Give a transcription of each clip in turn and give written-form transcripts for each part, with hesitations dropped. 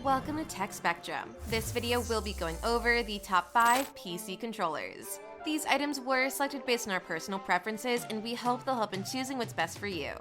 Welcome to Tech Spectrum. This video will be going over the top 5 PC controllers. These items were selected based on our personal preferences, and we hope they'll help in choosing what's best for you.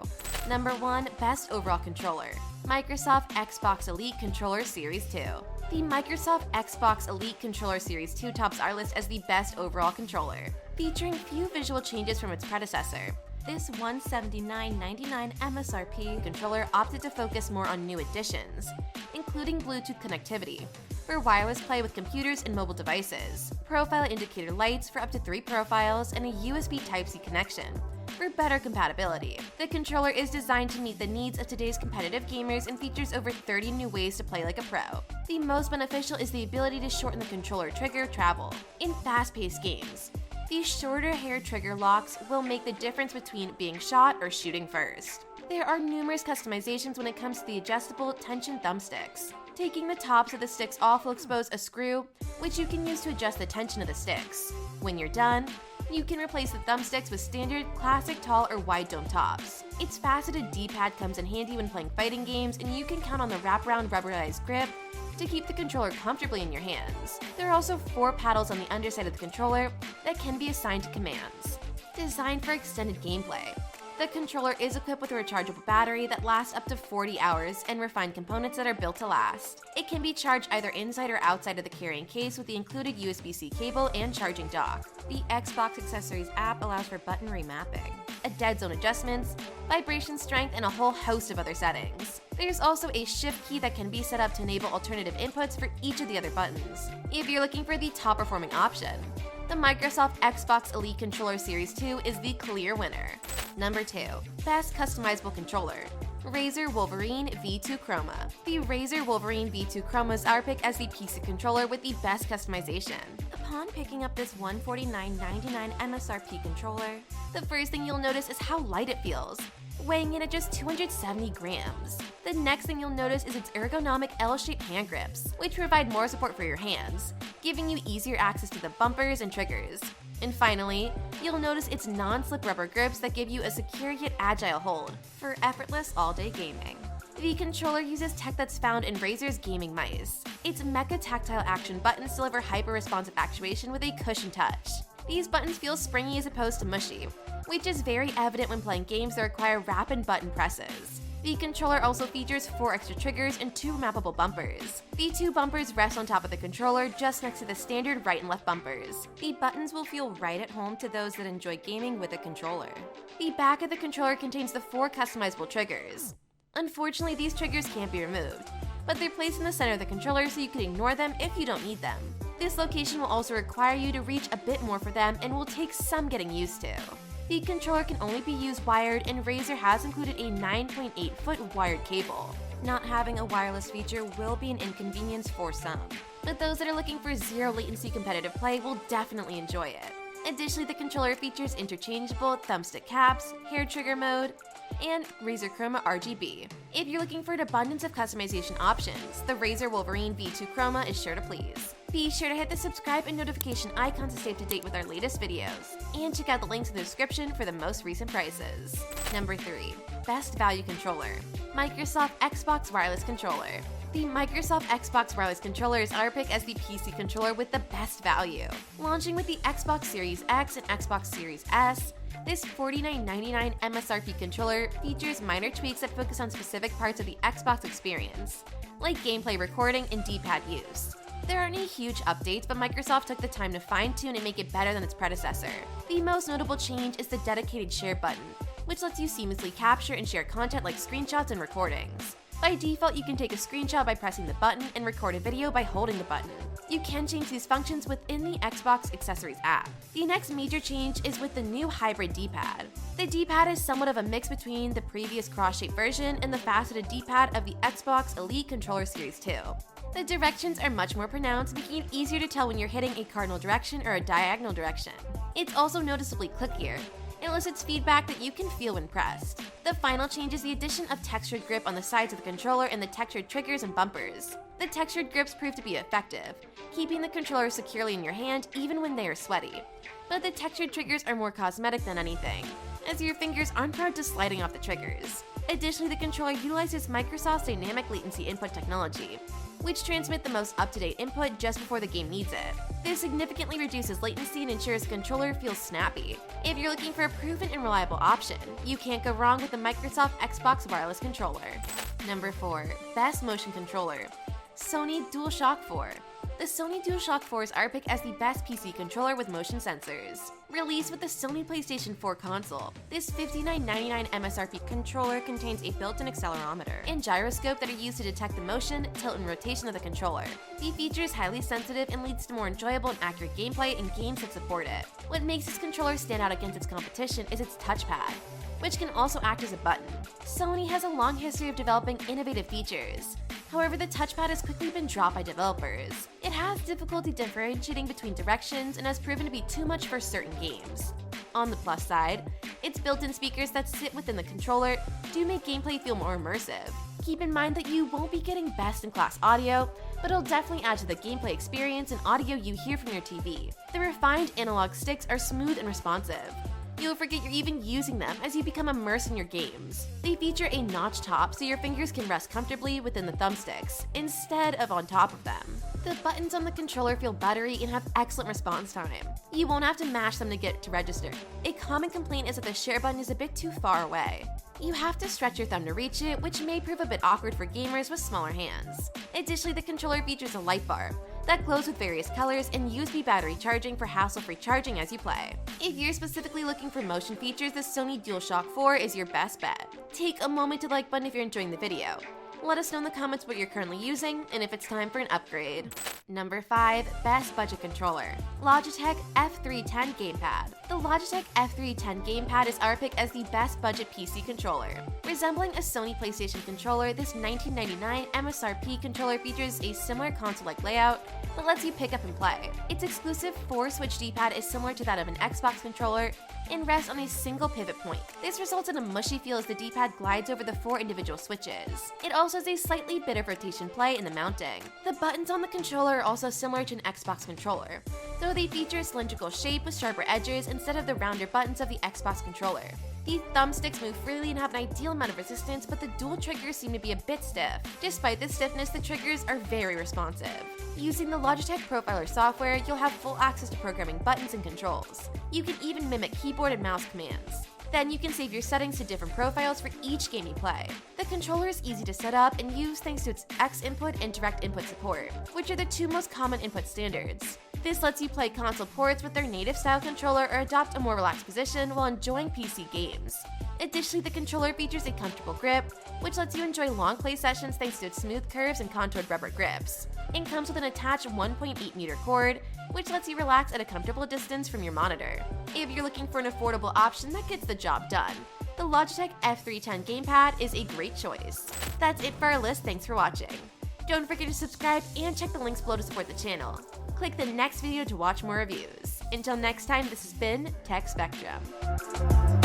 Number 1. Best Overall Controller. Microsoft Xbox Elite Controller Series 2. The Microsoft Xbox Elite Controller Series 2 tops our list as the best overall controller, featuring few visual changes from its predecessor. This $179.99 MSRP controller opted to focus more on new additions, including Bluetooth connectivity for wireless play with computers and mobile devices, profile indicator lights for up to 3 profiles, and a USB Type-C connection for better compatibility. The controller is designed to meet the needs of today's competitive gamers and features over 30 new ways to play like a pro. The most beneficial is the ability to shorten the controller trigger travel in fast-paced games. These shorter hair trigger locks will make the difference between being shot or shooting first. There are numerous customizations when it comes to the adjustable tension thumbsticks. Taking the tops of the sticks off will expose a screw, which you can use to adjust the tension of the sticks. When you're done, you can replace the thumbsticks with standard, classic, tall, or wide dome tops. Its faceted D-pad comes in handy when playing fighting games, and you can count on the wraparound rubberized grip to keep the controller comfortably in your hands. There are also 4 paddles on the underside of the controller that can be assigned to commands. Designed for extended gameplay, the controller is equipped with a rechargeable battery that lasts up to 40 hours and refined components that are built to last. It can be charged either inside or outside of the carrying case with the included USB-C cable and charging dock. The Xbox Accessories app allows for button remapping, a dead zone adjustments, vibration strength, and a whole host of other settings. There's also a shift key that can be set up to enable alternative inputs for each of the other buttons. If you're looking for the top performing option, the Microsoft Xbox Elite Controller Series 2 is the clear winner. Number 2. Best Customizable Controller. Razer Wolverine V2 Chroma. The Razer Wolverine V2 Chroma is our pick as the PC controller with the best customization. Upon picking up this $149.99 MSRP controller, the first thing you'll notice is how light it feels, weighing in at just 270 grams. The next thing you'll notice is its ergonomic L-shaped hand grips, which provide more support for your hands, giving you easier access to the bumpers and triggers. And finally, you'll notice its non-slip rubber grips that give you a secure yet agile hold for effortless all-day gaming. The controller uses tech that's found in Razer's gaming mice. Its mecha tactile action buttons deliver hyper-responsive actuation with a cushioned touch. These buttons feel springy as opposed to mushy, which is very evident when playing games that require rapid button presses. The controller also features 4 extra triggers and 2 mappable bumpers. The 2 bumpers rest on top of the controller just next to the standard right and left bumpers. The buttons will feel right at home to those that enjoy gaming with a controller. The back of the controller contains the 4 customizable triggers. Unfortunately, these triggers can't be removed, but they're placed in the center of the controller so you can ignore them if you don't need them. This location will also require you to reach a bit more for them and will take some getting used to. The controller can only be used wired, and Razer has included a 9.8-foot wired cable. Not having a wireless feature will be an inconvenience for some, but those that are looking for zero latency competitive play will definitely enjoy it. Additionally, the controller features interchangeable thumbstick caps, hair trigger mode, and Razer Chroma RGB. If you're looking for an abundance of customization options, the Razer Wolverine V2 Chroma is sure to please. Be sure to hit the subscribe and notification icon to stay up to date with our latest videos, and check out the links in the description for the most recent prices. Number 3. Best Value Controller. Microsoft Xbox Wireless Controller. The Microsoft Xbox Wireless Controller is our pick as the PC controller with the best value. Launching with the Xbox Series X and Xbox Series S, this $49.99 MSRP controller features minor tweaks that focus on specific parts of the Xbox experience, like gameplay recording and D-pad use. There aren't any huge updates, but Microsoft took the time to fine-tune and make it better than its predecessor. The most notable change is the dedicated share button, which lets you seamlessly capture and share content like screenshots and recordings. By default, you can take a screenshot by pressing the button and record a video by holding the button. You can change these functions within the Xbox Accessories app. The next major change is with the new hybrid D-pad. The D-pad is somewhat of a mix between the previous cross-shaped version and the faceted D-pad of the Xbox Elite Controller Series 2. The directions are much more pronounced, making it easier to tell when you're hitting a cardinal direction or a diagonal direction. It's also noticeably clickier. It elicits feedback that you can feel when pressed. The final change is the addition of textured grip on the sides of the controller and the textured triggers and bumpers. The textured grips prove to be effective, keeping the controller securely in your hand even when they are sweaty. But the textured triggers are more cosmetic than anything, as your fingers aren't prone to sliding off the triggers. Additionally, the controller utilizes Microsoft's dynamic latency input technology, which transmit the most up-to-date input just before the game needs it. This significantly reduces latency and ensures the controller feels snappy. If you're looking for a proven and reliable option, you can't go wrong with the Microsoft Xbox Wireless Controller. Number 4. Best Motion Controller. Sony DualShock 4. The Sony DualShock 4 is our pick as the best PC controller with motion sensors. Released with the Sony PlayStation 4 console, this $59.99 MSRP controller contains a built-in accelerometer and gyroscope that are used to detect the motion, tilt, and rotation of the controller. The feature is highly sensitive and leads to more enjoyable and accurate gameplay in games that support it. What makes this controller stand out against its competition is its touchpad, which can also act as a button. Sony has a long history of developing innovative features. However, the touchpad has quickly been dropped by developers. It has difficulty differentiating between directions and has proven to be too much for certain games. On the plus side, its built-in speakers that sit within the controller do make gameplay feel more immersive. Keep in mind that you won't be getting best-in-class audio, but it'll definitely add to the gameplay experience and audio you hear from your TV. The refined analog sticks are smooth and responsive. You'll forget you're even using them as you become immersed in your games. They feature a notch top so your fingers can rest comfortably within the thumbsticks, instead of on top of them. The buttons on the controller feel buttery and have excellent response time. You won't have to mash them to get to register. A common complaint is that the share button is a bit too far away. You have to stretch your thumb to reach it, which may prove a bit awkward for gamers with smaller hands. Additionally, the controller features a light bar that glows with various colors and USB battery charging for hassle-free charging as you play. If you're specifically looking for motion features, the Sony DualShock 4 is your best bet. Take a moment to like button if you're enjoying the video. Let us know in the comments what you're currently using and if it's time for an upgrade. Number 5. Best Budget Controller. Logitech F310 Gamepad. The Logitech F310 Gamepad is our pick as the best budget PC controller. Resembling a Sony PlayStation controller, this $19.99 MSRP controller features a similar console-like layout that lets you pick up and play. Its exclusive 4-switch D-pad is similar to that of an Xbox controller and rests on a single pivot point. This results in a mushy feel as the D-pad glides over the 4 individual switches. It also has a slightly bit of rotation play in the mounting. The buttons on the controller are also similar to an Xbox controller, though they feature a cylindrical shape with sharper edges instead of the rounder buttons of the Xbox controller. The thumbsticks move freely and have an ideal amount of resistance, but the dual triggers seem to be a bit stiff. Despite the stiffness, the triggers are very responsive. Using the Logitech Profiler software, you'll have full access to programming buttons and controls. You can even mimic keyboard and mouse commands. Then you can save your settings to different profiles for each game you play. The controller is easy to set up and use thanks to its X input and direct input support, which are the two most common input standards. This lets you play console ports with their native style controller or adopt a more relaxed position while enjoying PC games. Additionally, the controller features a comfortable grip, which lets you enjoy long play sessions thanks to its smooth curves and contoured rubber grips. It comes with an attached 1.8 meter cord, which lets you relax at a comfortable distance from your monitor. If you're looking for an affordable option that gets the job done, the Logitech F310 Gamepad is a great choice. That's it for our list, thanks for watching. Don't forget to subscribe and check the links below to support the channel. Click the next video to watch more reviews. Until next time, this has been Tech Spectrum.